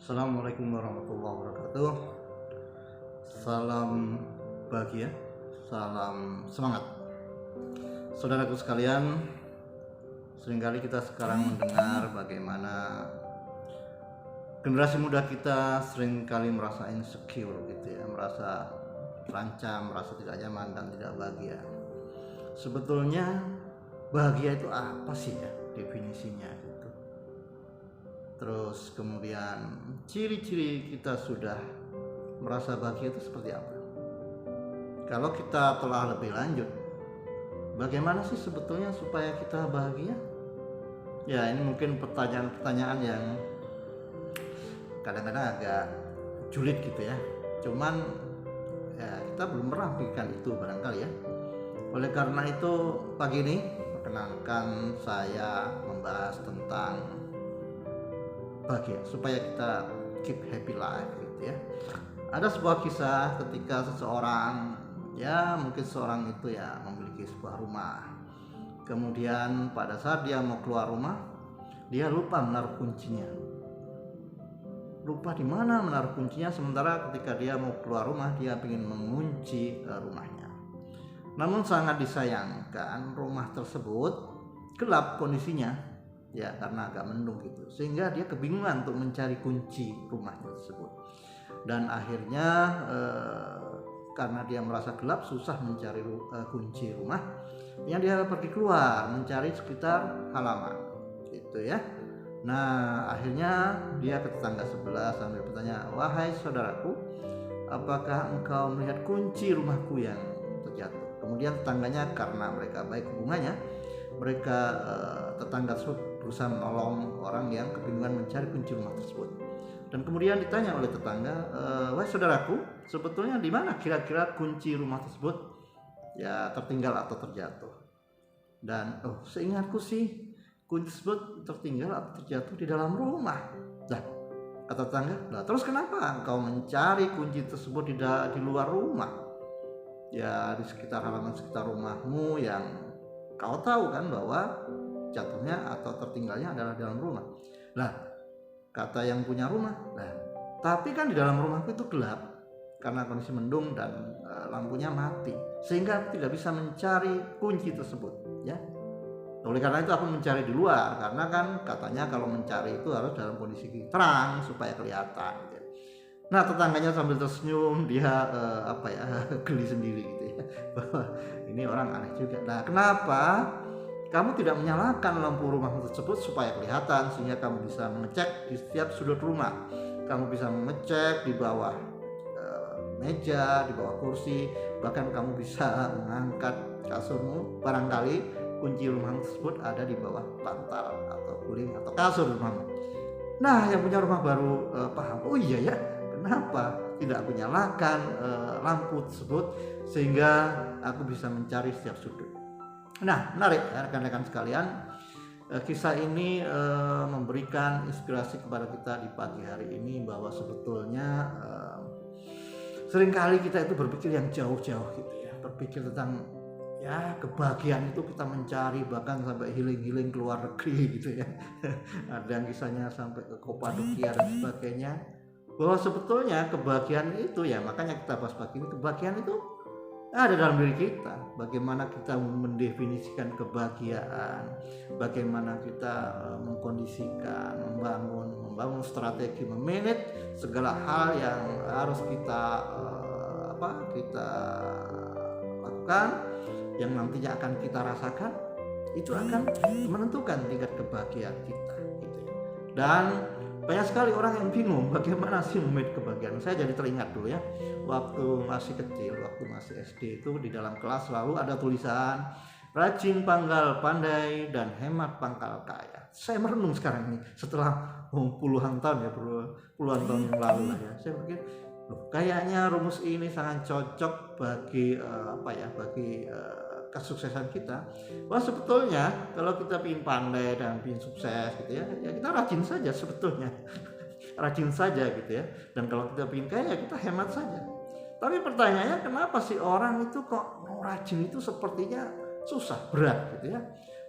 Assalamualaikum warahmatullahi wabarakatuh. Salam bahagia, salam semangat. Saudaraku sekalian, seringkali kita sekarang mendengar bagaimana generasi muda kita seringkali merasa insecure gitu ya, merasa terancam, merasa tidak nyaman dan tidak bahagia. Sebetulnya bahagia itu apa sih ya definisinya gitu. Terus kemudian ciri-ciri kita sudah merasa bahagia itu seperti apa? Kalau kita telah lebih lanjut, bagaimana sih sebetulnya supaya kita bahagia? Ya, ini mungkin pertanyaan-pertanyaan yang kadang-kadang agak julid gitu ya. Cuman ya kita belum pernah pikirkan itu barangkali ya. Oleh karena itu pagi ini perkenankan saya membahas tentang bahagia supaya kita keep happy life gitu ya. Ada sebuah kisah ketika seseorang, ya mungkin seorang itu ya memiliki sebuah rumah. Kemudian pada saat dia mau keluar rumah, dia lupa menaruh kuncinya. Lupa di mana menaruh kuncinya, sementara ketika dia mau keluar rumah dia ingin mengunci rumahnya. Namun sangat disayangkan rumah tersebut gelap kondisinya. Ya, karena agak mendung gitu, sehingga dia kebingungan untuk mencari kunci rumahnya tersebut. Dan akhirnya karena dia merasa gelap, susah mencari kunci rumah, yang dia pergi keluar mencari sekitar halaman gitu ya. Nah, akhirnya dia ke tetangga sebelah sambil bertanya, "Wahai saudaraku, apakah engkau melihat kunci rumahku yang terjatuh?" Kemudian tetangganya, karena mereka baik hubungannya, mereka tetangga tersebut berusaha menolong orang yang kebingungan mencari kunci rumah tersebut. Dan kemudian ditanya oleh tetangga, "Wahai saudaraku, sebetulnya di mana kira-kira kunci rumah tersebut ya tertinggal atau terjatuh?" Dan seingatku sih kunci tersebut tertinggal atau terjatuh di dalam rumah. Nah, kata tetangga, "Lah terus kenapa engkau mencari kunci tersebut di luar rumah? Ya di sekitar halaman sekitar rumahmu yang kau tahu kan bahwa jatuhnya atau tertinggalnya adalah dalam rumah." Lah, kata yang punya rumah, "Nah, tapi kan di dalam rumahku itu gelap karena kondisi mendung dan lampunya mati, sehingga tidak bisa mencari kunci tersebut ya. Oleh karena itu aku mencari di luar, karena kan katanya kalau mencari itu harus dalam kondisi terang supaya kelihatan gitu." Nah, tetangganya sambil tersenyum, dia geli sendiri gitu ya, bahwa ini orang aneh juga. Nah, kenapa kamu tidak menyalakan lampu rumah tersebut supaya kelihatan, sehingga kamu bisa mengecek di setiap sudut rumah, kamu bisa mengecek di bawah meja, di bawah kursi, bahkan kamu bisa mengangkat kasurmu, barangkali kunci rumah tersebut ada di bawah bantal atau guling atau kasur rumahmu. Nah, yang punya rumah baru paham, oh iya ya, kenapa tidak aku nyalakan lampu tersebut sehingga aku bisa mencari setiap sudut. Nah, menarik rekan-rekan sekalian, kisah ini memberikan inspirasi kepada kita di pagi hari ini bahwa sebetulnya seringkali kita itu berpikir yang jauh-jauh gitu ya, berpikir tentang ya kebahagiaan itu kita mencari bahkan sampai healing-healing ke luar negeri gitu ya. Ada yang kisahnya sampai ke Kapadokia dan sebagainya, bahwa sebetulnya kebahagiaan itu ya, makanya kita bahas pagi ini, kebahagiaan itu ada dalam diri kita. Bagaimana kita mendefinisikan kebahagiaan, bagaimana kita mengkondisikan, membangun strategi, memanage segala hal yang harus kita kita lakukan, yang nantinya akan kita rasakan, itu akan menentukan tingkat kebahagiaan kita gitu ya. Dan banyak sekali orang yang bingung bagaimana sih memanage kebahagiaan. Saya jadi teringat dulu ya, waktu masih kecil, waktu masih SD itu di dalam kelas selalu ada tulisan rajin pangkal pandai dan hemat pangkal kaya. Saya merenung sekarang ini setelah puluhan tahun yang lalu lah ya. Saya pikir kayaknya rumus ini sangat cocok bagi kesuksesan kita. Wah, sebetulnya kalau kita ingin pandai dan ingin sukses gitu ya kita rajin saja sebetulnya. Rajin saja gitu ya. Dan kalau kita ingin kaya, kita hemat saja. Tapi pertanyaannya, kenapa sih orang itu kok rajin itu sepertinya susah, berat gitu ya.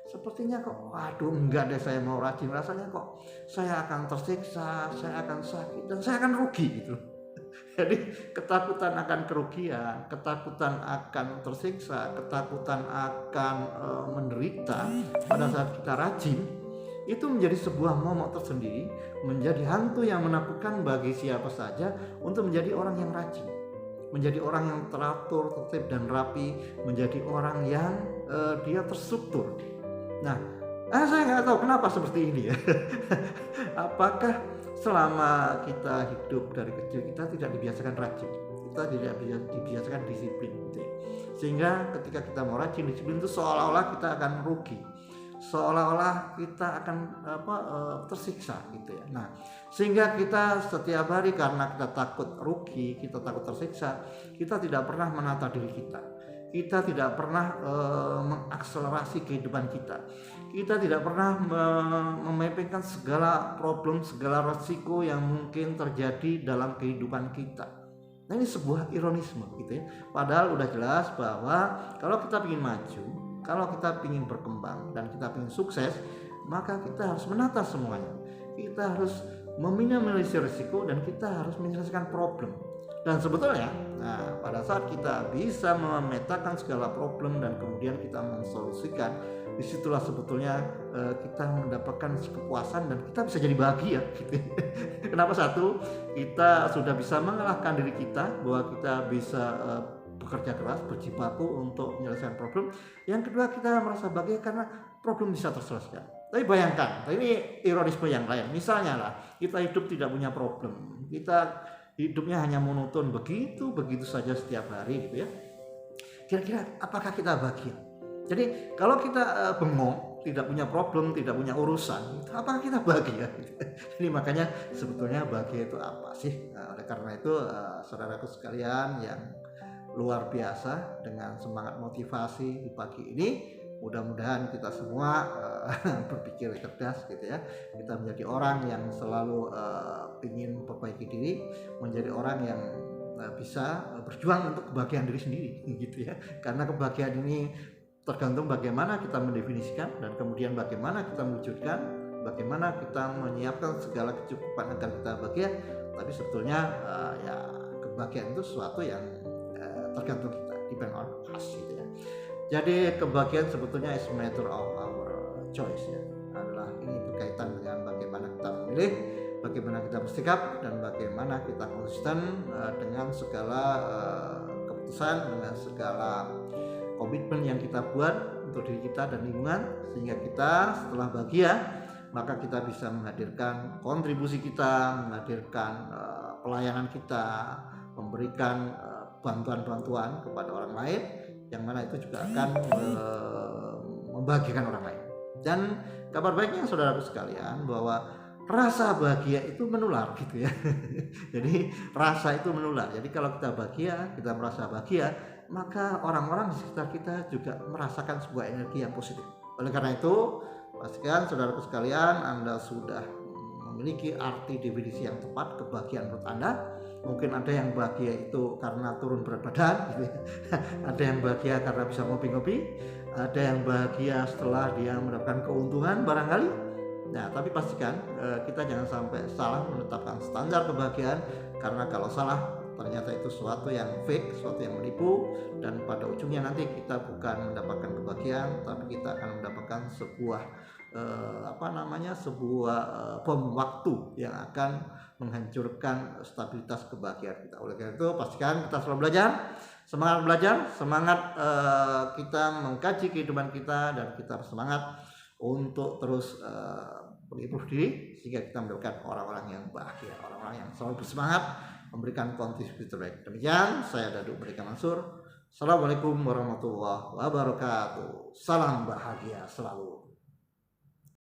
sepertinya kok waduh enggak deh saya mau rajin, rasanya kok saya akan tersiksa, saya akan sakit dan saya akan rugi gitu. Jadi ketakutan akan kerugian, ketakutan akan tersiksa, ketakutan akan menderita pada saat kita rajin itu menjadi sebuah momok tersendiri, menjadi hantu yang menakutkan bagi siapa saja untuk menjadi orang yang rajin, menjadi orang yang teratur, tertib dan rapi, menjadi orang yang dia terstruktur. Nah, saya nggak tahu kenapa seperti ini ya. Apakah selama kita hidup dari kecil kita tidak dibiasakan rajin, kita tidak dibiasakan disiplin gitu ya. Sehingga ketika kita mau rajin disiplin itu seolah-olah kita akan rugi, seolah-olah kita akan tersiksa gitu ya. Nah, sehingga kita setiap hari karena kita takut rugi, kita takut tersiksa, kita tidak pernah menata diri kita tidak pernah mengakselerasi kehidupan kita tidak pernah memepengkan segala problem, segala resiko yang mungkin terjadi dalam kehidupan kita. Nah, ini sebuah ironisme gitu ya. Padahal udah jelas bahwa kalau kita ingin maju, kalau kita ingin berkembang dan kita ingin sukses, maka kita harus menata semuanya. Kita harus meminimalisir risiko dan kita harus menyelesaikan problem. Dan sebetulnya, pada saat kita bisa memetakan segala problem dan kemudian kita mensolusikan, disitulah sebetulnya kita mendapatkan kepuasan dan kita bisa jadi bahagia gitu. Kenapa? Satu, kita sudah bisa mengalahkan diri kita, bahwa kita bisa bekerja keras, berjibaku untuk menyelesaikan problem. Yang kedua, kita merasa bahagia karena problem bisa terselesaikan. Tapi bayangkan, ini ironisme yang lain. Misalnya lah, kita hidup tidak punya problem, kita hidupnya hanya monoton begitu saja setiap hari gitu ya. Kira-kira apakah kita bahagia? Jadi kalau kita bengong, tidak punya problem, tidak punya urusan, apakah kita bahagia? Jadi makanya sebetulnya bahagia itu apa sih? Oleh karena itu saudaraku sekalian yang luar biasa, dengan semangat motivasi di pagi ini, mudah-mudahan kita semua berpikir cerdas gitu ya. Kita menjadi orang yang selalu ingin memperbaiki diri, menjadi orang yang bisa berjuang untuk kebahagiaan diri sendiri gitu ya. Karena kebahagiaan ini tergantung bagaimana kita mendefinisikan dan kemudian bagaimana kita mewujudkan, bagaimana kita menyiapkan segala kecukupan agar kita bahagia. Tapi sebetulnya ya kebahagiaan itu sesuatu yang tergantung kita, depend on us gitu ya. Jadi kebahagiaan sebetulnya is matter of our choice ya. Adalah ini berkaitan dengan bagaimana kita memilih, bagaimana kita bersikap, dan bagaimana kita konsisten dengan segala keputusan, dengan segala komitmen yang kita buat untuk diri kita dan lingkungan, sehingga kita setelah bahagia maka kita bisa menghadirkan kontribusi kita, menghadirkan pelayanan kita, memberikan bantuan-bantuan kepada orang lain, yang mana itu juga akan membahagiakan orang lain. Dan kabar baiknya saudaraku sekalian, bahwa rasa bahagia itu menular gitu ya. Jadi rasa itu menular. Jadi kalau kita bahagia, kita merasa bahagia, maka orang-orang di sekitar kita juga merasakan sebuah energi yang positif. Oleh karena itu, pastikan saudaraku sekalian, Anda sudah memiliki arti definisi yang tepat kebahagiaan menurut Anda. Mungkin ada yang bahagia itu karena turun berat badan gitu ya. Ada yang bahagia karena bisa ngopi-ngopi, ada yang bahagia setelah dia mendapatkan keuntungan barangkali. Nah, tapi pastikan kita jangan sampai salah menetapkan standar kebahagiaan, karena kalau salah ternyata itu sesuatu yang fake, sesuatu yang menipu, dan pada ujungnya nanti kita bukan mendapatkan kebahagiaan, tapi kita akan mendapatkan sebuah sebuah bom waktu yang akan menghancurkan stabilitas kebahagiaan kita. Oleh karena itu pastikan kita selalu belajar, semangat kita mengkaji kehidupan kita, dan kita bersemangat untuk terus berimprove diri, sehingga kita mendapatkan orang-orang yang bahagia, orang-orang yang selalu bersemangat memberikan kontribusi terbaik. Demikian, saya Dadu Merdeka Mansur. Assalamualaikum warahmatullahi wabarakatuh. Salam bahagia selalu.